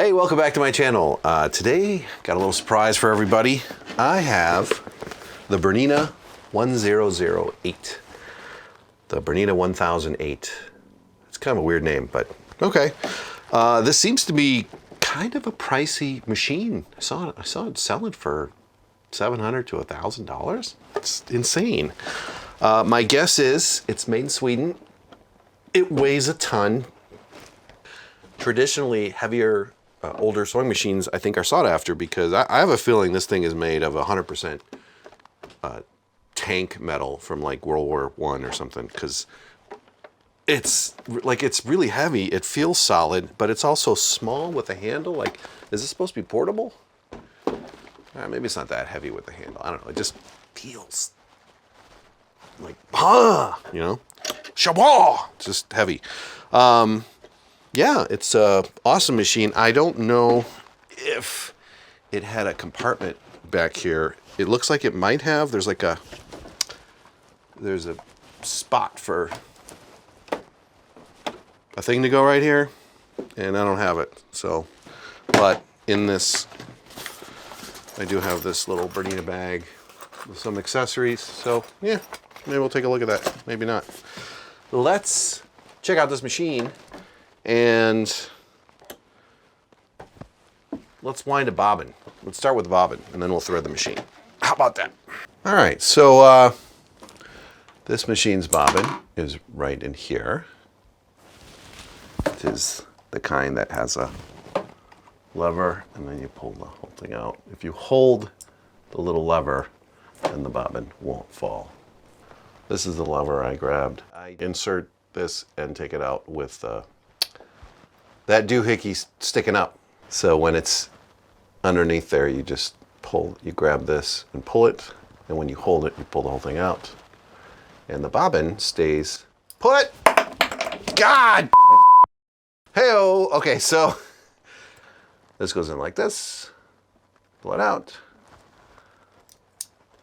Hey, welcome back to my channel. Today, got a little surprise for everybody. I have the Bernina 1008. The Bernina 1008. It's kind of a weird name, but okay. This seems to be kind of a pricey machine. I saw it selling for $700 to $1,000. It's insane. My guess is it's made in Sweden. It weighs a ton. Traditionally, heavier, older sewing machines, I think, are sought after because I have a feeling this thing is made of 100% tank metal from like World War I or something, because it's really heavy. It feels solid, but it's also small with a handle. Like, is this supposed to be portable? Maybe it's not that heavy with the handle. I don't know. It just feels like, you know, shabah, just heavy. Yeah, it's a awesome machine. I don't know if it had a compartment back here. It looks like it might have. There's a spot for a thing to go right here, and I don't have it. So, but in this, I do have this little Bernina bag with some accessories. So yeah, maybe we'll take a look at that. Maybe not. Let's check out this machine. And let's wind a bobbin. Let's start with the bobbin, and then we'll thread the machine. How about that? All right, so this machine's bobbin is right in here. It is the kind that has a lever, and then you pull the whole thing out. If you hold the little lever, then the bobbin won't fall. This is the lever I grabbed. I insert this and take it out with that doohickey sticking up. So when it's underneath there, you just pull, you grab this and pull it. And when you hold it, you pull the whole thing out. And the bobbin stays put. God! Hey-oh! Okay, so this goes in like this. Pull it out.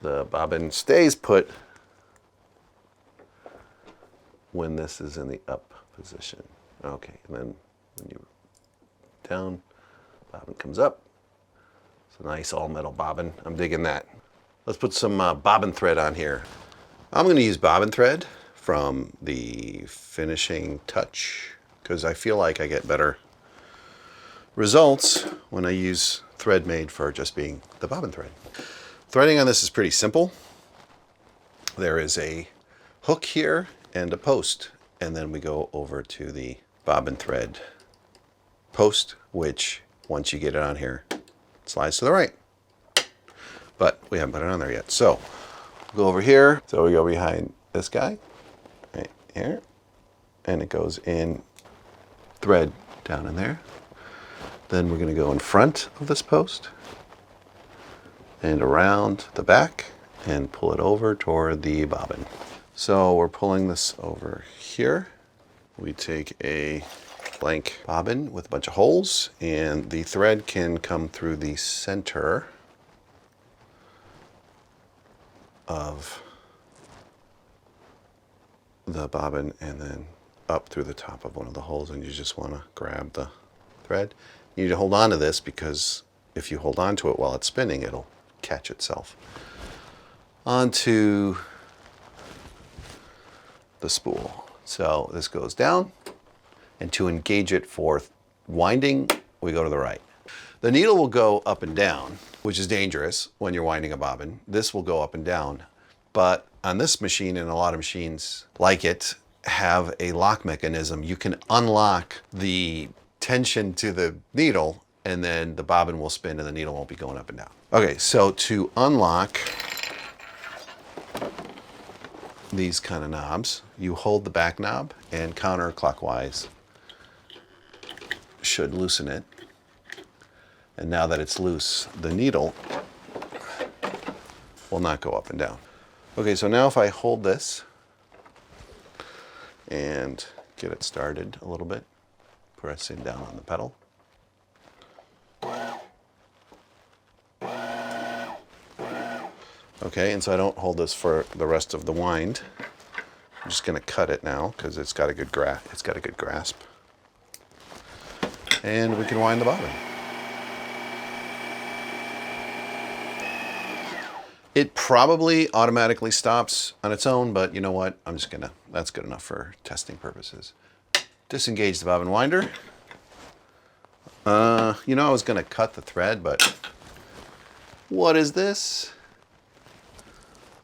The bobbin stays put when this is in the up position. Okay, and then when you down, bobbin comes up. It's a nice all metal bobbin. I'm digging that. Let's put some bobbin thread on here. I'm going to use bobbin thread from the Finishing Touch because I feel like I get better results when I use thread made for just being the bobbin thread. Threading on this is pretty simple. There is a hook here and a post, and then we go over to the bobbin thread post, which once you get it on here, it slides to the right. But we haven't put it on there yet. So we'll go over here. So we go behind this guy right here, and it goes in thread down in there. Then we're going to go in front of this post and around the back and pull it over toward the bobbin. So we're pulling this over here. We take a blank bobbin with a bunch of holes, and the thread can come through the center of the bobbin and then up through the top of one of the holes, and you just want to grab the thread. You need to hold on to this because if you hold on to it while it's spinning, it'll catch itself onto the spool. So this goes down, and to engage it for winding, we go to the right. The needle will go up and down, which is dangerous when you're winding a bobbin. This will go up and down, but on this machine and a lot of machines like it have a lock mechanism. You can unlock the tension to the needle, and then the bobbin will spin and the needle won't be going up and down. Okay, so to unlock these kind of knobs, you hold the back knob and counterclockwise should loosen it. And now that it's loose, the needle will not go up and down. Okay, so now if I hold this and get it started a little bit, pressing down on the pedal. Okay, and so I don't hold this for the rest of the wind. I'm just going to cut it now because it's got a good grasp. And we can wind the bobbin. It probably automatically stops on its own, but you know what? I'm just gonna, that's good enough for testing purposes. Disengage the bobbin winder. You know, I was gonna cut the thread, but what is this?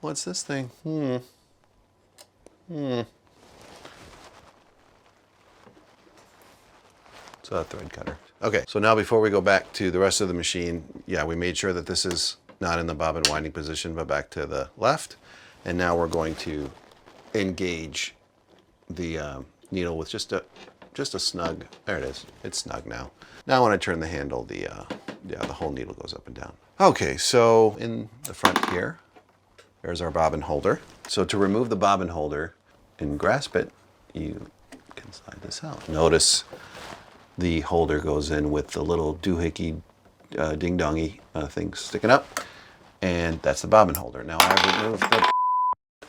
What's this thing? It's a thread cutter. Okay, so now before we go back to the rest of the machine, yeah, we made sure that this is not in the bobbin winding position, but back to the left. And now we're going to engage the needle with just a snug, there it is, it's snug now. Now when I turn the handle, yeah, the whole needle goes up and down. Okay, so in the front here, there's our bobbin holder. So to remove the bobbin holder and grasp it, you can slide this out. Notice the holder goes in with the little doohickey, ding-dongy thing sticking up, and that's the bobbin holder. Now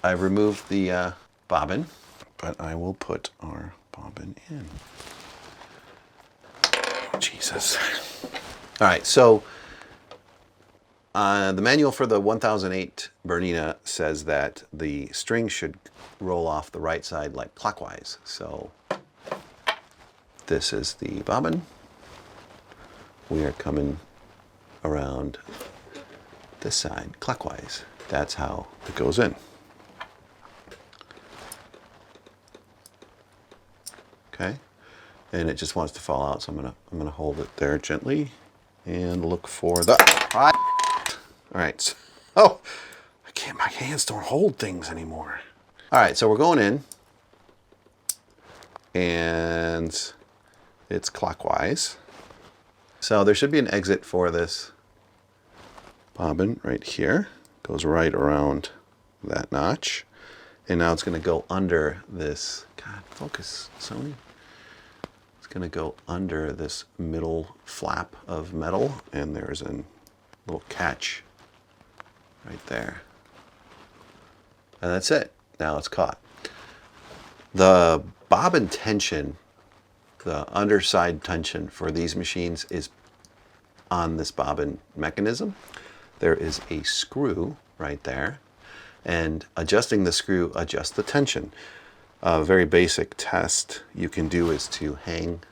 I've removed the bobbin, but I will put our bobbin in. Oh, Jesus. All right, so the manual for the 1008 Bernina says that the string should roll off the right side like clockwise. So this is the bobbin. We are coming around this side clockwise. That's how it goes in. Okay, and it just wants to fall out, so I'm gonna hold it there gently and look for the. All right, so, oh, my hands don't hold things anymore. All right, so we're going in, and it's clockwise. So there should be an exit for this bobbin right here. Goes right around that notch. And now it's gonna go under this, God, focus, Sony. It's gonna go under this middle flap of metal, and there's a little catch right there. And that's it. Now it's caught. The bobbin tension, the underside tension for these machines is on this bobbin mechanism. There is a screw right there, and adjusting the screw adjusts the tension. A very basic test you can do is to hang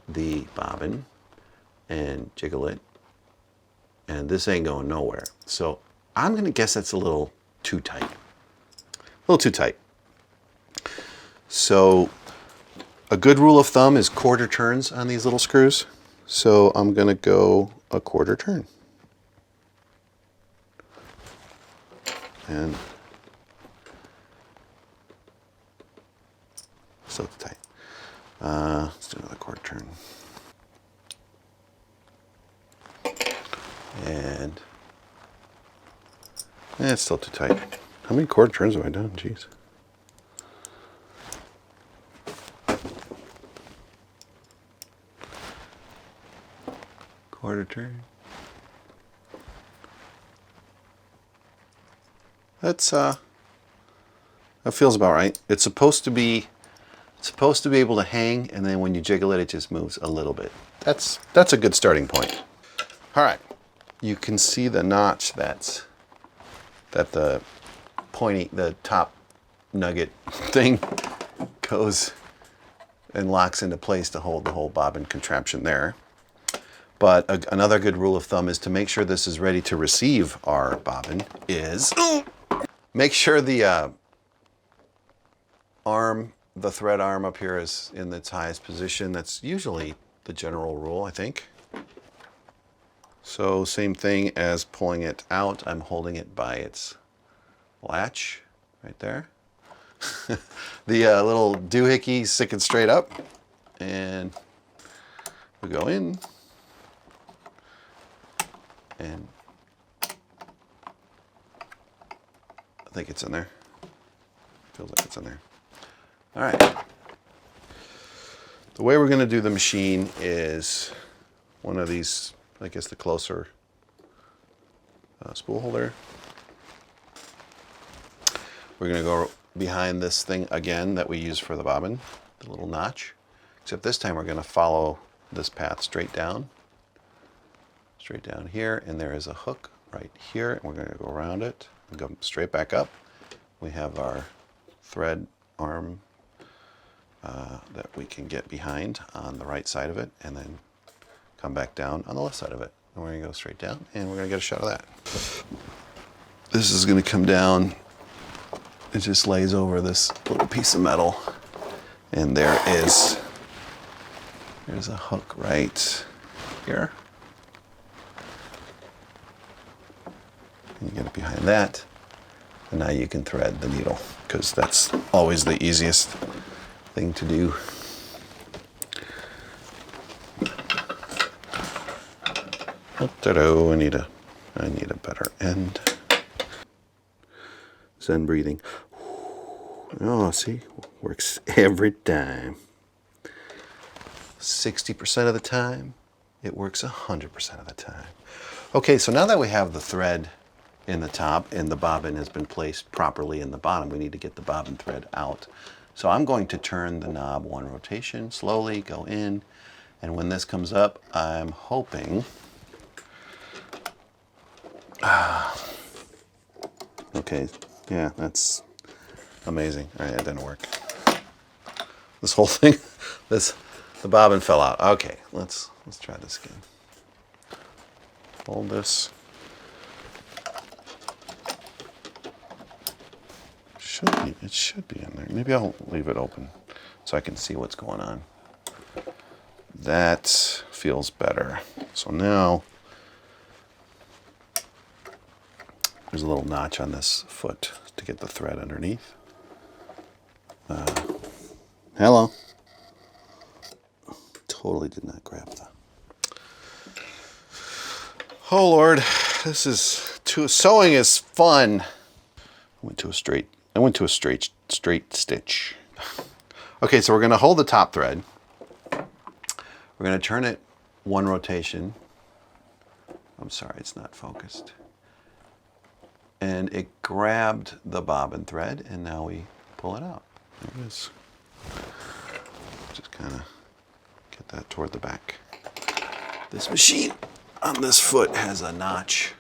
the bobbin and jiggle it, and this ain't going nowhere. So I'm gonna guess that's a little too tight. A little too tight. So a good rule of thumb is quarter turns on these little screws. So I'm gonna go a quarter turn. And still too tight. Let's do another quarter turn. And it's still too tight. How many quarter turns have I done? Jeez. Quarter turn. That's that feels about right. It's supposed to be able to hang, and then when you jiggle it, it just moves a little bit. That's a good starting point. All right, you can see the notch that the pointy, the top nugget thing goes and locks into place to hold the whole bobbin contraption there. But another good rule of thumb is to make sure this is ready to receive our bobbin is make sure the arm, the thread arm up here is in its highest position. That's usually the general rule, I think. So same thing as pulling it out. I'm holding it by its latch right there. The little doohickey sticking straight up, and we go in, and I think it's in there. Feels like it's in there. All right. The way we're going to do the machine is one of these, I guess the closer spool holder. We're going to go behind this thing again that we use for the bobbin, the little notch, except this time we're going to follow this path straight down here, and there is a hook right here, and we're going to go around it and go straight back up. We have our thread arm that we can get behind on the right side of it, and then come back down on the left side of it. And we're going to go straight down, and we're going to get a shot of that. This is going to come down. It just lays over this little piece of metal, and there's a hook right here. And you get it behind that, and now you can thread the needle, because that's always the easiest thing to do. Ta-da, I need a better end. Zen breathing. Oh, see, works every time. 60% of the time, it works 100% of the time. Okay, so now that we have the thread in the top and the bobbin has been placed properly in the bottom, we need to get the bobbin thread out. So I'm going to turn the knob one rotation, slowly go in, and when this comes up, I'm hoping, okay, yeah, that's amazing. All right, that didn't work. This whole thing, the bobbin fell out. Okay, let's try this again. Hold this. It should be in there. Maybe I'll leave it open so I can see what's going on. That feels better. So now there's a little notch on this foot to get the thread underneath. Hello. Totally did not grab that. Oh Lord, sewing is fun. I went to a straight stitch. Okay, so we're going to hold the top thread. We're going to turn it one rotation. I'm sorry, it's not focused. And it grabbed the bobbin thread, and now we pull it out. There it is. Just kind of get that toward the back. This machine on this foot has a notch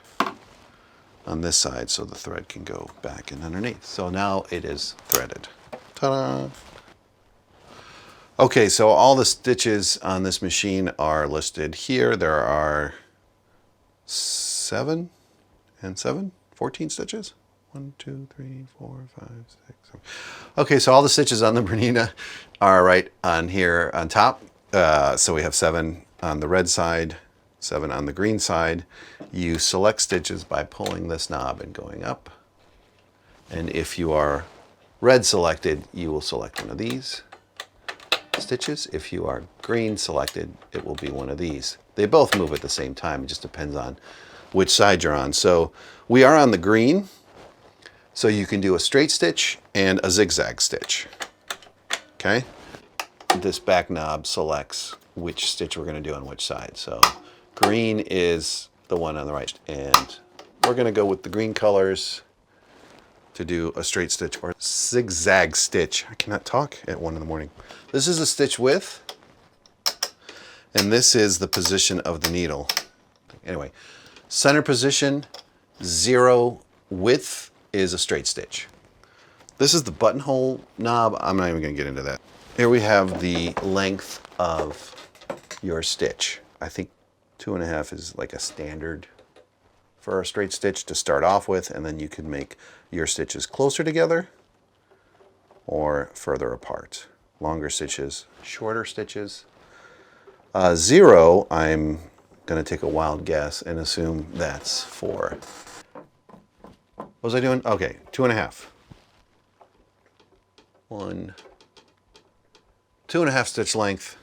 on this side so the thread can go back and underneath. So now it is threaded. Ta-da! Okay, so all the stitches on this machine are listed here. There are 14 stitches. 1, 2, 3, 4, 5, 6, 7. Okay, so all the stitches on the Bernina are right on here on top. So we have 7 on the red side, 7 on the green side. You select stitches by pulling this knob and going up. And if you are red selected, you will select one of these stitches. If you are green selected, it will be one of these. They both move at the same time. It just depends on which side you're on. So we are on the green, so you can do a straight stitch and a zigzag stitch. Okay? This back knob selects which stitch we're going to do on which side. So green is the one on the right, and we're going to go with the green colors to do a straight stitch or zigzag stitch. I cannot talk at 1 in the morning. This is a stitch width, and this is the position of the needle. Anyway, center position, 0 width is a straight stitch. This is the buttonhole knob. I'm not even going to get into that. Here we have the length of your stitch. I think 2.5 is like a standard for a straight stitch to start off with, and then you can make your stitches closer together or further apart. Longer stitches, shorter stitches. 0, I'm going to take a wild guess and assume that's 4. What was I doing? Okay, 2.5. 1, 2.5 stitch length,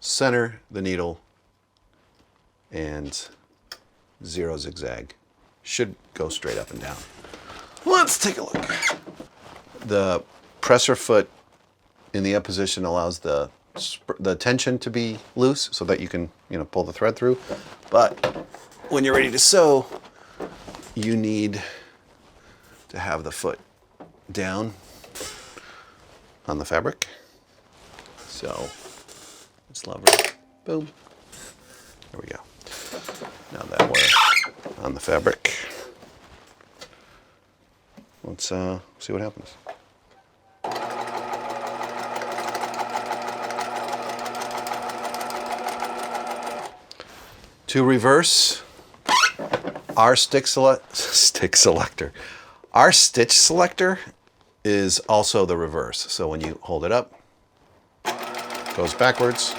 center the needle, and 0 zigzag. Should go straight up and down. Let's take a look. The presser foot in the up position allows the tension to be loose so that you can, pull the thread through. But when you're ready to sew, you need to have the foot down on the fabric. So let's lever, boom, there we go. Now that we're on the fabric. Let's see what happens. To reverse our stitch selector, our stitch selector is also the reverse. So when you hold it up, it goes backwards.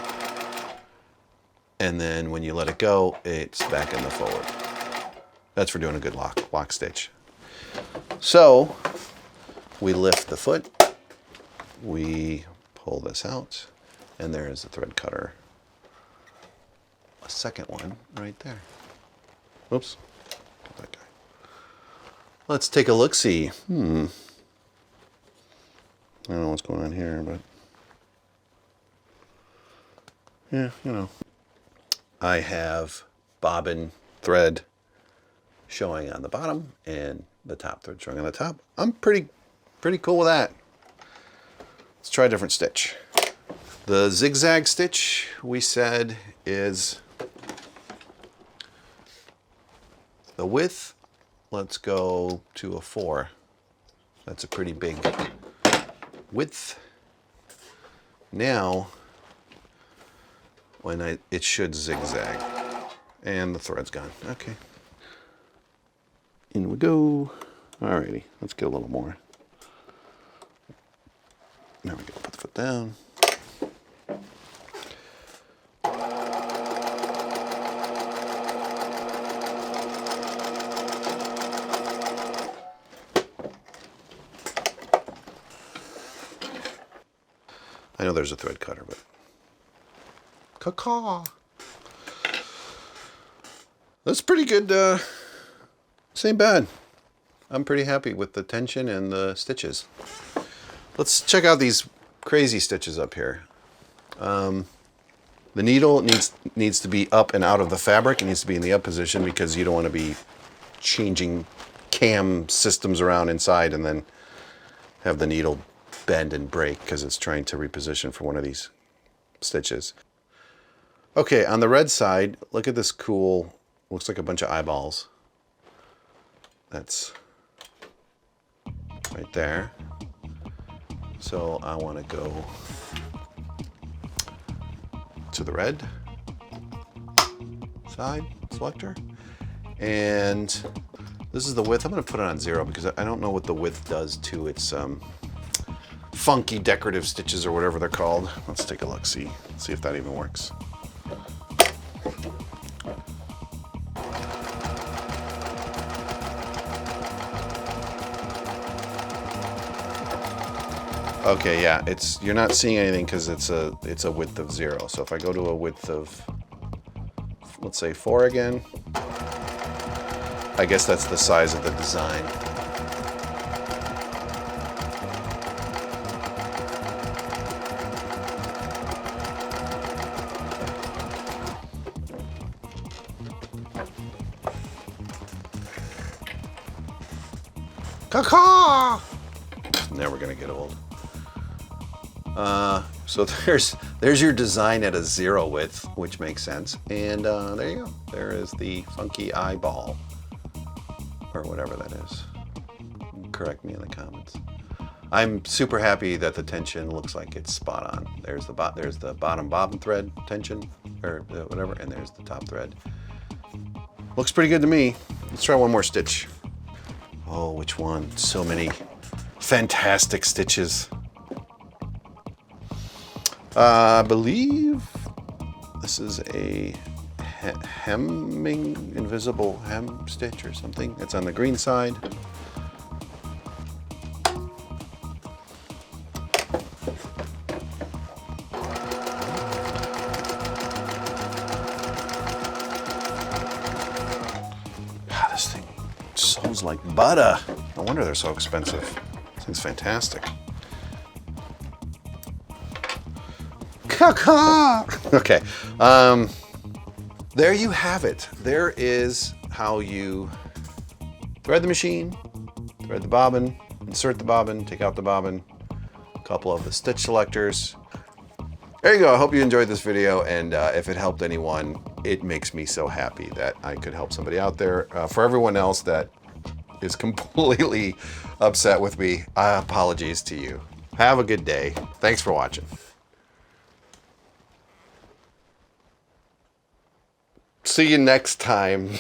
And then when you let it go, it's back in the forward. That's for doing a good lock stitch. So we lift the foot, we pull this out, and there is the thread cutter. A second one right there. Oops. That guy. Let's take a look-see. I don't know what's going on here, but yeah, you know. I have bobbin thread showing on the bottom and the top thread showing on the top. I'm pretty cool with that. Let's try a different stitch. The zigzag stitch we said is the width. Let's go to a 4. That's a pretty big width. Now, it should zigzag, and the thread's gone. Okay, in we go. Alrighty, let's get a little more. There we go. Put the foot down. I know there's a thread cutter, but caw. That's pretty good. Same bad. I'm pretty happy with the tension and the stitches. Let's check out these crazy stitches up here. The needle needs to be up and out of the fabric. It needs to be in the up position because you don't want to be changing cam systems around inside and then have the needle bend and break because it's trying to reposition for one of these stitches. Okay, on the red side, look at this cool, looks like a bunch of eyeballs. That's right there. So I want to go to the red side selector. And this is the width. I'm going to put it on 0 because I don't know what the width does to its funky decorative stitches or whatever they're called. Let's take a look, see if that even works. Okay, yeah, you're not seeing anything because it's a width of 0. So if I go to a width of, let's say 4 again, I guess that's the size of the design. Caw-caw! Never gonna get old. So there's your design at a 0 width, which makes sense. And there you go. There is the funky eyeball, or whatever that is. Correct me in the comments. I'm super happy that the tension looks like it's spot on. There's the bottom bobbin thread tension, or whatever, and there's the top thread. Looks pretty good to me. Let's try one more stitch. Oh, which one? So many fantastic stitches. I believe this is a invisible hem stitch or something. It's on the green side. This thing sews like butter. No wonder they're so expensive. This thing's fantastic. Okay, there you have it. There is how you thread the machine, thread the bobbin, insert the bobbin, take out the bobbin, a couple of the stitch selectors. There you go. I hope you enjoyed this video, and if it helped anyone, it makes me so happy that I could help somebody out there. For everyone else that is completely upset with me, apologies to you. Have a good day. Thanks for watching. See you next time.